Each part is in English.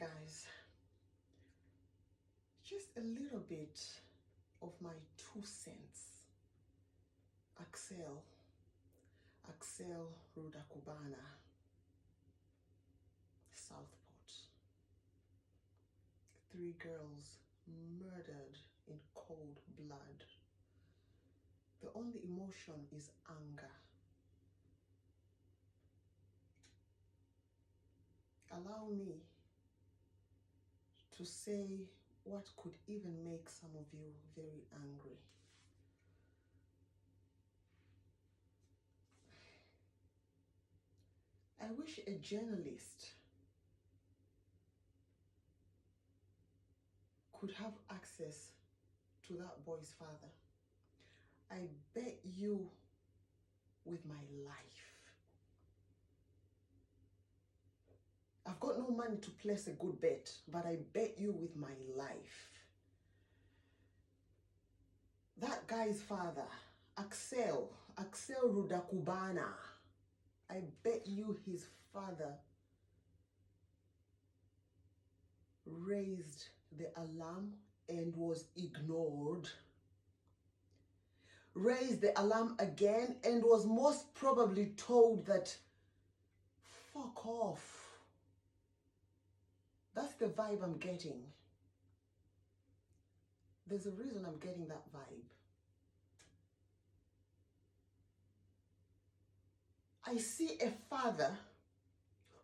guys, just a little bit of my 2 cents. Axel Rudakubana, Southport. 3 girls murdered in cold blood. The only emotion is anger. Allow me to say what could even make some of you very angry. I wish a journalist could have access to that boy's father. I bet you with my life. I've got no money to place a good bet, but I bet you with my life. That guy's father, Axel Rudakubana, I bet you his father raised the alarm and was ignored. Raised the alarm again and was most probably told that, fuck off. That's the vibe I'm getting. There's a reason I'm getting that vibe. I see a father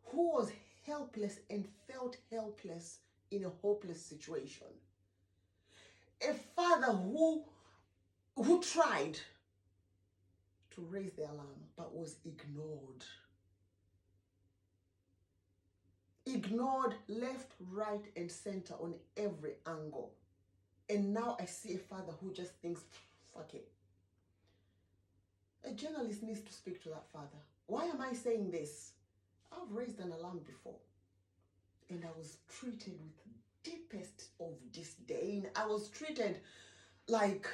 who was helpless and felt helpless in a hopeless situation. A father who tried to raise the alarm but was ignored. Ignored left, right, and center on every angle. And now I see a father who just thinks, fuck it. A journalist needs to speak to that father. Why am I saying this? I've raised an alarm before, and I was treated with the deepest of disdain. I was treated like,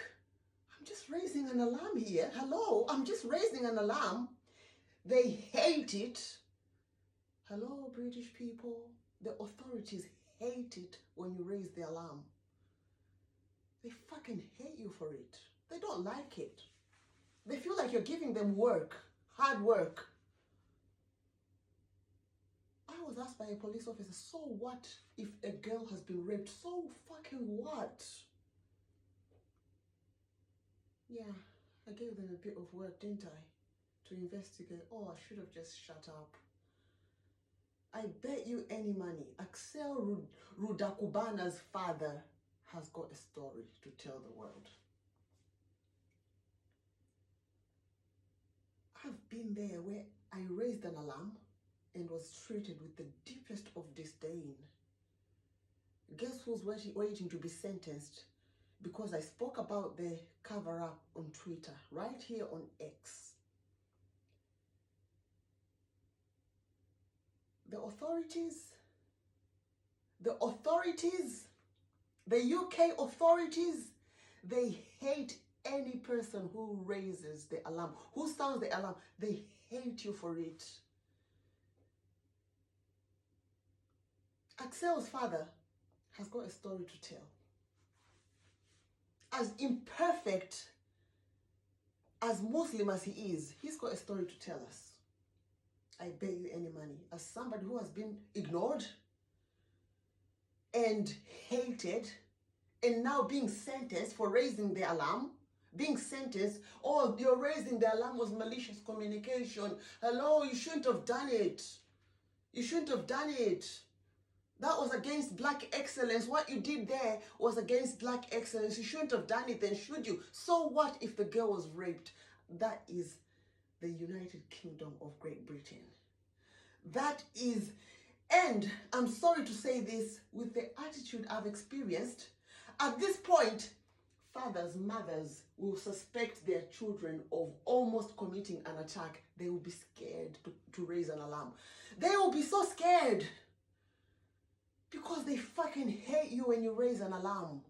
I'm just raising an alarm here. Hello, I'm just raising an alarm. They hate it. Hello, British people. The authorities hate it when you raise the alarm. They fucking hate you for it. They don't like it. They feel like you're giving them work, hard work. I was asked by a police officer, so what if a girl has been raped? So fucking what? Yeah, I gave them a bit of work, didn't I? To investigate. Oh, I should have just shut up. I bet you any money, Axel Rudakubana's father has got a story to tell the world. I've been there where I raised an alarm and was treated with the deepest of disdain. Guess who's waiting to be sentenced? Because I spoke about the cover-up on Twitter, right here on X. The authorities, the UK authorities, they hate any person who raises the alarm, who sounds the alarm. They hate you for it. Axel's father has got a story to tell. As imperfect, as Muslim as he is, he's got a story to tell us. I bet you any money. As somebody who has been ignored and hated and now being sentenced for raising the alarm, being sentenced, oh, your raising the alarm was malicious communication. Hello, you shouldn't have done it. You shouldn't have done it. That was against black excellence. What you did there was against black excellence. You shouldn't have done it then, should you? So what if the girl was raped? That is the United Kingdom of Great Britain. That is, and I'm sorry to say this, with the attitude I've experienced, at this point, fathers, mothers will suspect their children of almost committing an attack. They will be scared to raise an alarm. They will be so scared because they fucking hate you when you raise an alarm.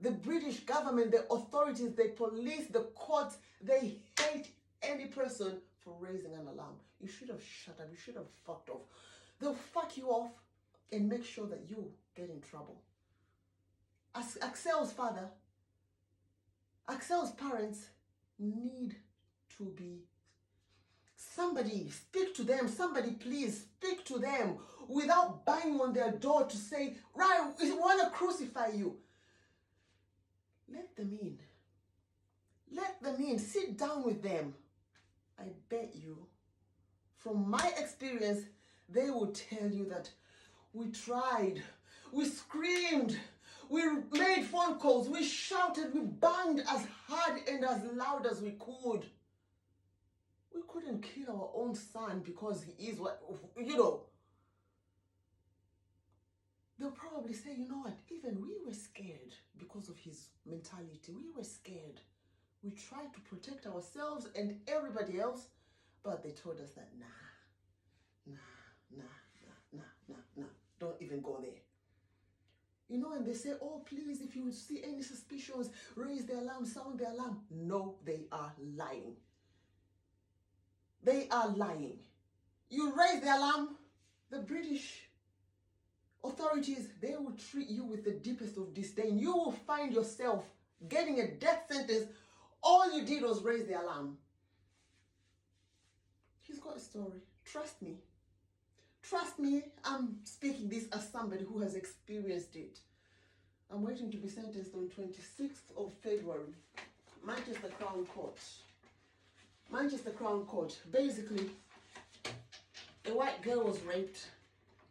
The British government, the authorities, the police, the courts, they hate any person for raising an alarm. You should have shut up. You should have fucked off. They'll fuck you off and make sure that you get in trouble. As Axel's father, Axel's parents need to be, somebody speak to them, somebody please speak to them without banging on their door to say, right, we want to crucify you. Let them in. Let them in. Sit down with them. I bet you, from my experience, they will tell you that we tried, we screamed, we made phone calls, we shouted, we banged as hard and as loud as we could. We couldn't kill our own son because he is what, They'll probably say, you know what, even we were scared because of his mentality. We were scared. We tried to protect ourselves and everybody else, but they told us that, nah, don't even go there. And they say, oh, please, if you see any suspicions, raise the alarm, sound the alarm. No, they are lying. They are lying. You raise the alarm, the British authorities, they will treat you with the deepest of disdain. You will find yourself getting a death sentence. All you did was raise the alarm. He's got a story. Trust me. Trust me, I'm speaking this as somebody who has experienced it. I'm waiting to be sentenced on 26th of February. Manchester Crown Court. Manchester Crown Court. Basically, a white girl was raped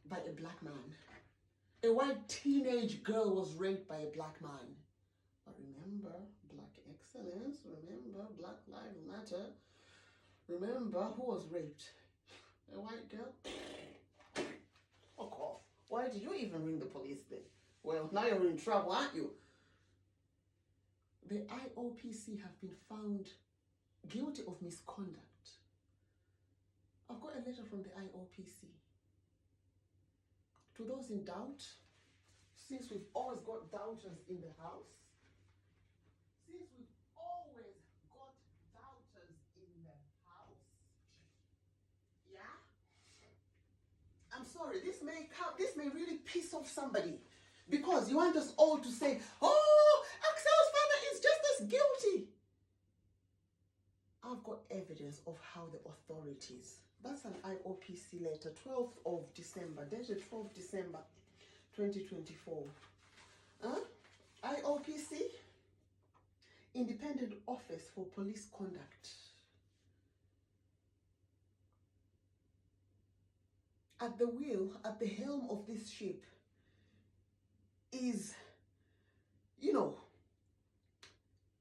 by a black man. A white teenage girl was raped by a black man. But remember, black excellence. Remember, Black Lives Matter. Remember, who was raped? A white girl? Fuck off. Why did you even ring the police then? Well, now you're in trouble, aren't you? The IOPC have been found guilty of misconduct. I've got a letter from the IOPC. To those in doubt, since we've always got doubters in the house, yeah? I'm sorry, this may really piss off somebody because you want us all to say, oh, Axel's father is just as guilty. I've got evidence of how the authorities, that's an IOPC letter, 12th of December, dated 12th December 2024. IOPC, Independent Office for Police Conduct. At the wheel, at the helm of this ship is,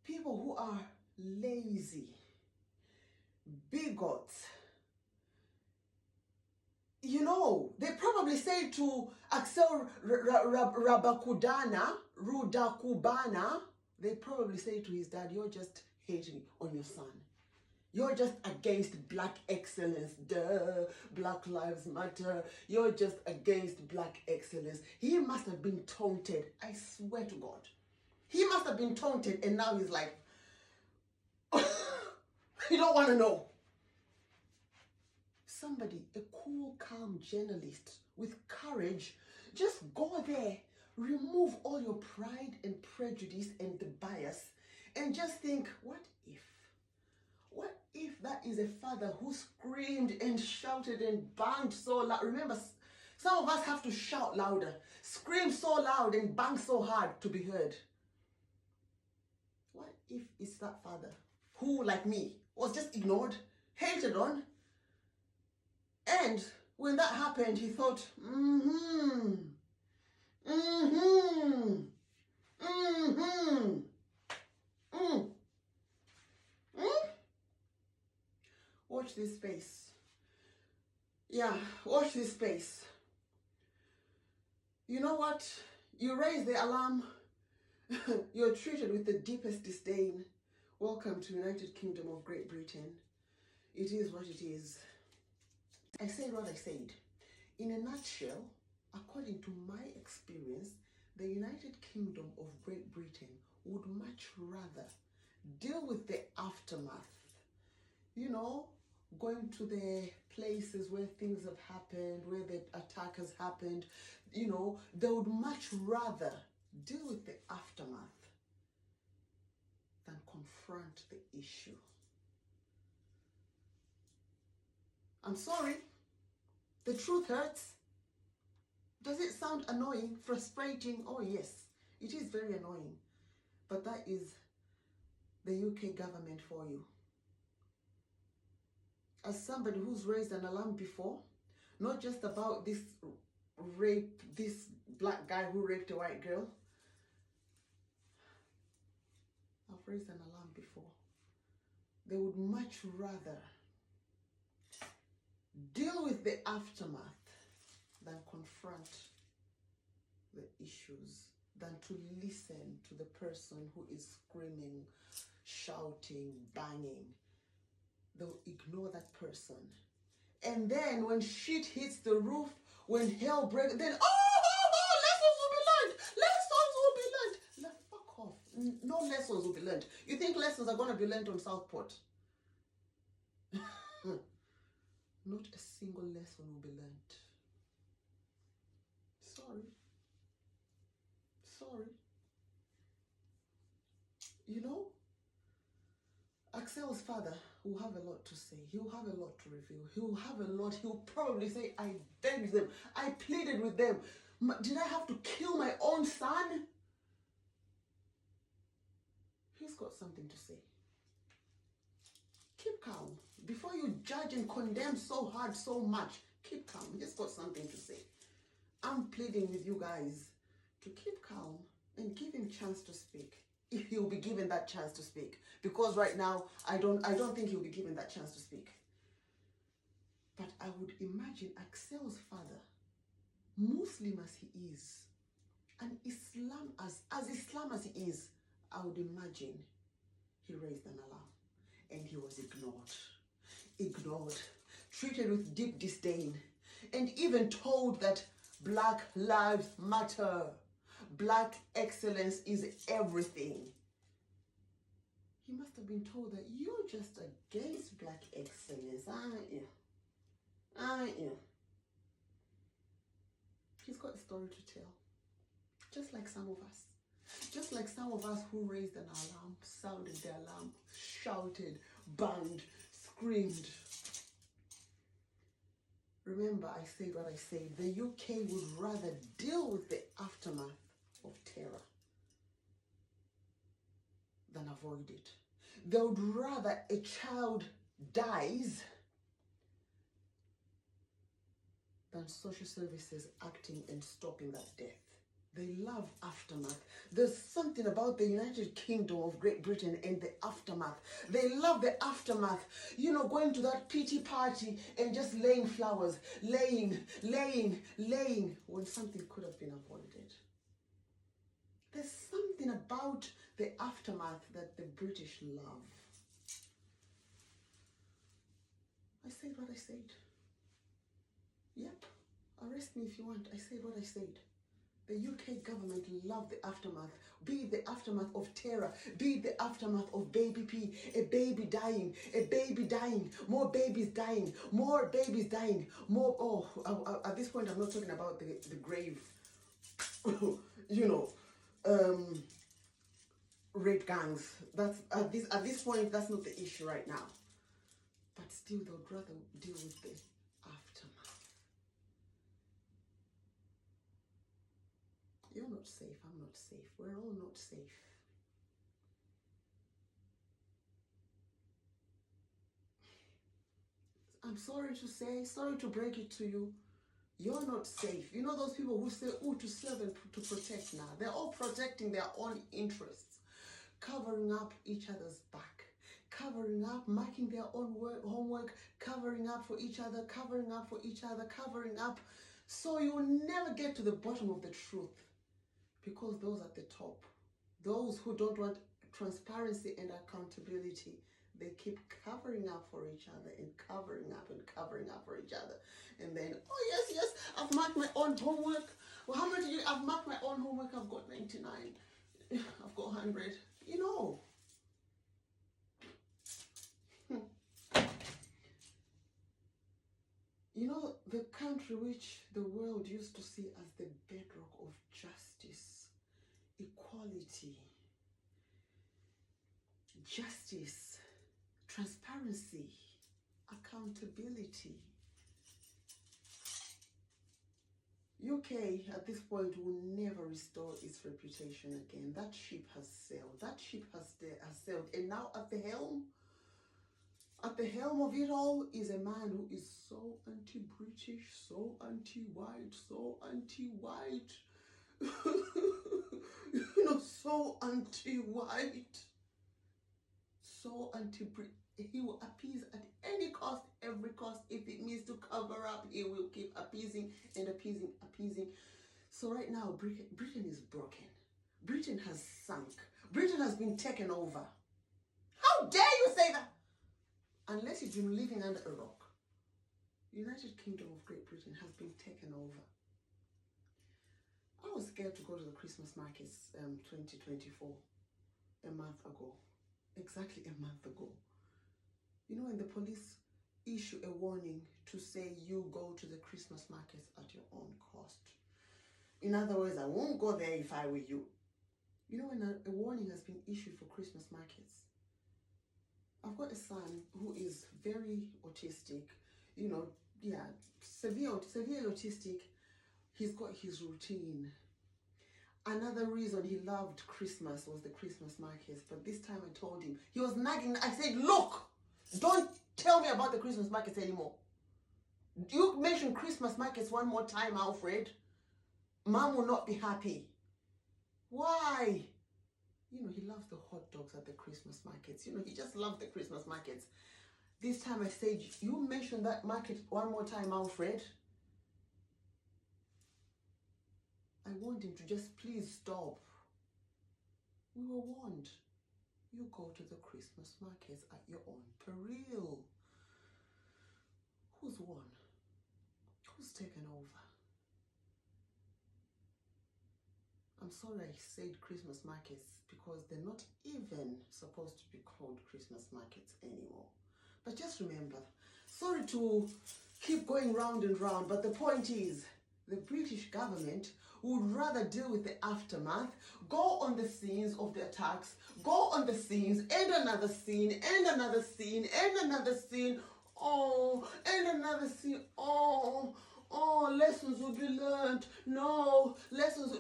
people who are lazy, bigots. They probably say to Axel Rudakubana, they probably say to his dad, you're just hating on your son. You're just against black excellence, duh, Black Lives Matter. You're just against black excellence. He must have been taunted, I swear to God. He must have been taunted and now he's like, you don't want to know. Somebody, a cool, calm journalist with courage, just go there, remove all your pride and prejudice and the bias and just think, what if? What if that is a father who screamed and shouted and banged so loud? Remember, some of us have to shout louder, scream so loud and bang so hard to be heard. What if it's that father who, like me, was just ignored, hated on, and when that happened, he thought, Watch this space. Yeah, watch this space. You know what? You raise the alarm. You're treated with the deepest disdain. Welcome to United Kingdom of Great Britain. It is what it is. I said what I said. In a nutshell, according to my experience, the United Kingdom of Great Britain would much rather deal with the aftermath. going to the places where things have happened, where the attack has happened, you know, they would much rather deal with the aftermath than confront the issue. I'm sorry, the truth hurts. Does it sound annoying, frustrating? Oh yes, it is very annoying. But that is the UK government for you. As somebody who's raised an alarm before, not just about this rape, this black guy who raped a white girl. I've raised an alarm before. They would much rather deal with the aftermath than confront the issues, than to listen to the person who is screaming, shouting, banging. They'll ignore that person. And then when shit hits the roof, when hell breaks, then, lessons will be learned. Lessons will be learned. Fuck off. No lessons will be learned. You think lessons are going to be learned on Southport? Not a single lesson will be learned. Sorry. You know, Axel's father will have a lot to say. He'll have a lot to reveal. He'll have a lot. He'll probably say, I begged them. I pleaded with them. Did I have to kill my own son? He's got something to say. Keep calm. Before you judge and condemn so hard, so much, keep calm. He's got something to say. I'm pleading with you guys to keep calm and give him a chance to speak. If he'll be given that chance to speak. Because right now, I don't think he'll be given that chance to speak. But I would imagine Axel's father, Muslim as he is, and Islam as Islam as he is, I would imagine he raised an alarm and he was ignored, treated with deep disdain, and even told that Black Lives Matter. Black excellence is everything. He must have been told that you're just against black excellence, aren't you? Aren't you? He's got a story to tell. Just like some of us. Just like some of us who raised an alarm, sounded the alarm, shouted, banged, screamed. Remember, I said what I said. The UK would rather deal with the aftermath of terror than avoid it. They would rather a child dies than social services acting and stopping that death. They love aftermath. There's something about the United Kingdom of Great Britain and the aftermath. They love the aftermath. You know, going to that pity party and just laying flowers, laying, when something could have been avoided. There's something about the aftermath that the British love. I said what I said. Yep, arrest me if you want. I said what I said. The UK government love the aftermath, be it the aftermath of terror, be it the aftermath of baby P, a baby dying, more babies dying, more, at this point I'm not talking about the grave, you know, rape gangs. That's at this point, that's not the issue right now. But still, they would rather deal with the aftermath. You're not safe. I'm not safe. We're all not safe. I'm sorry to say, sorry to break it to you. You're not safe. You know those people who say, oh, to serve and to protect now. They're all protecting their own interests, covering up each other's back, covering up, marking their own homework, covering up for each other, covering up. So you'll never get to the bottom of the truth because those at the top, those who don't want transparency and accountability, they keep covering up for each other and covering up for each other. And then, oh yes, I've marked my own homework. Well, how much did you? I've marked my own homework. I've got 99. I've got 100. You know. You know, the country which the world used to see as the bedrock of justice, equality, justice, transparency, accountability. UK at this point will never restore its reputation again. That ship has sailed. That ship has sailed. And now at the helm of it all is a man who is so anti-British, so anti-white, so anti-white. So anti-white, so anti-British. He will appease at any cost, every cost. If it means to cover up, he will keep appeasing and appeasing. So right now, Britain is broken. Britain has sunk. Britain has been taken over. How dare you say that? Unless you've been living under a rock. United Kingdom of Great Britain has been taken over. I was scared to go to the Christmas markets 2024, a month ago. Exactly a month ago. You know, when the police issue a warning to say you go to the Christmas markets at your own cost. In other words, I won't go there if I were you. You know, when a warning has been issued for Christmas markets, I've got a son who is very autistic, you know, yeah, severely autistic. He's got his routine. Another reason he loved Christmas was the Christmas markets. But this time I told him, he was nagging. I said, look, don't tell me about the Christmas markets anymore. You mention Christmas markets one more time, Alfred, Mom will not be happy. Why? You know, he loves the hot dogs at the Christmas markets. You know, he just loves the Christmas markets. This time I said, you mention that market one more time, Alfred. I want him to just please stop. We were warned. You go to the Christmas markets at your own peril. Who's won? Who's taken over? I'm sorry I said Christmas markets because they're not even supposed to be called Christmas markets anymore. But just remember, sorry to keep going round and round, but the point is, the British government would rather deal with the aftermath, go on the scenes of the attacks, go on the scenes, and another scene, and another scene, and another scene, and another scene, lessons will be learned. No lessons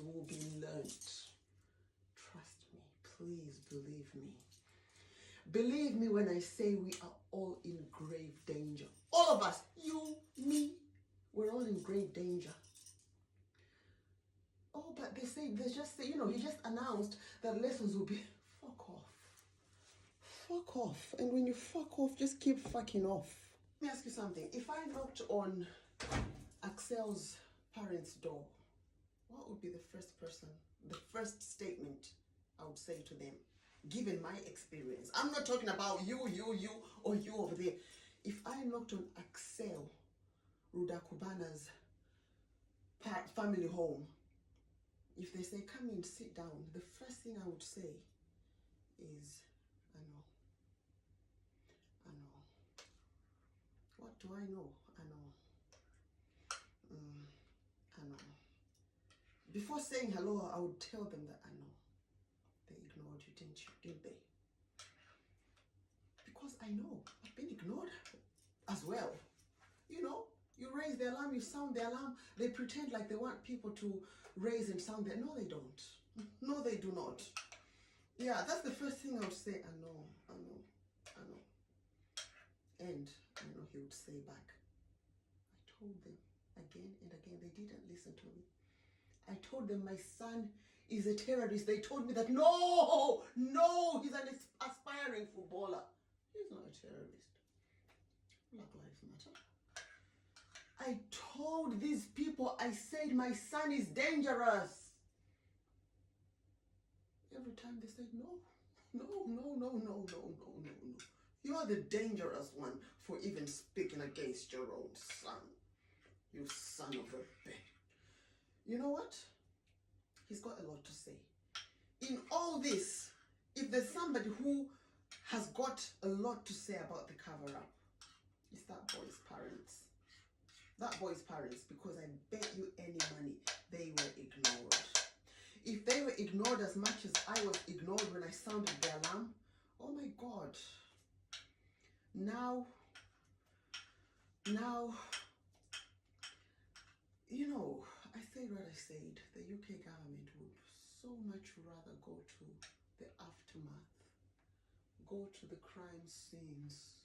will be learned. Trust me, please believe me. Believe me when I say we are all in grave danger. All of us, you, me, we're all in grave danger. Oh, but they just say, you know, he just announced that lessons will be, fuck off. Fuck off. And when you fuck off, just keep fucking off. Let me ask you something. If I knocked on Axel's parents' door, what would be the first statement I would say to them, given my experience? I'm not talking about you, or you over there. If I knocked on Axel Rudakubana's family home, if they say, come in, sit down, the first thing I would say is, I know. What do I know? I know. Before saying hello, I would tell them that I know. They ignored you, didn't they? Because I know, I've been ignored as well. You know, you raise the alarm, you sound the alarm. They pretend like they want people to raise and sound the... No, they don't. No, they do not. Yeah, that's the first thing I would say. I know. And I know he would say back, I told them again and again. They didn't listen to me. I told them my son is a terrorist. They told me that, no, he's an aspiring footballer. He's not a terrorist. Black Lives Matter. I told these people, I said my son is dangerous. Every time they said, no. You are the dangerous one for even speaking against your own son. You son of a bitch. You know what? He's got a lot to say. In all this, if there's somebody who has got a lot to say about the cover-up, It's that boy's parents. That boy's parents, because I bet you any money they were ignored. If they were ignored as much as I was ignored when I sounded the alarm, oh my God. Now, you know, I said what I said. The UK government would so much rather go to the aftermath, go to the crime scenes.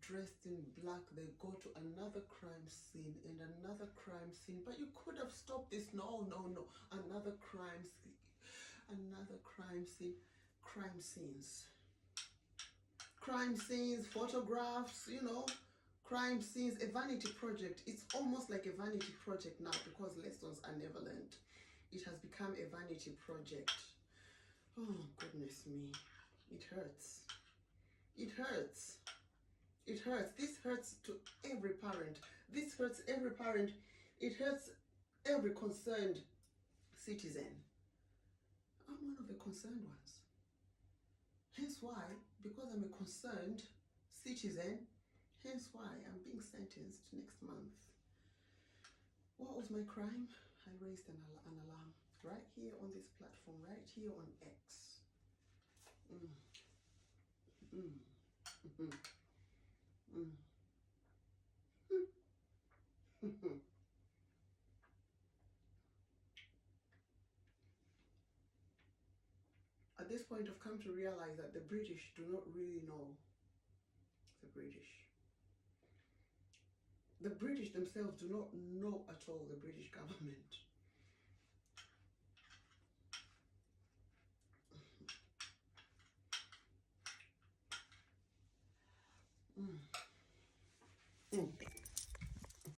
Dressed in black, they go to another crime scene and another crime scene. But you could have stopped this. No. Another crime scene, another crime scene, crime scenes. Crime scenes, photographs, you know, crime scenes, a vanity project. It's almost like a vanity project now because lessons are never learned. It has become a vanity project. Oh, goodness me. It hurts. It hurts. It hurts. This hurts to every parent. This hurts every parent. It hurts every concerned citizen. I'm one of the concerned ones. Hence why, because I'm a concerned citizen, hence why I'm being sentenced next month. What was my crime? I raised an alarm right here on this platform, right here on X. At this point, I've come to realize that the British do not really know the British. The British themselves do not know at all the British government.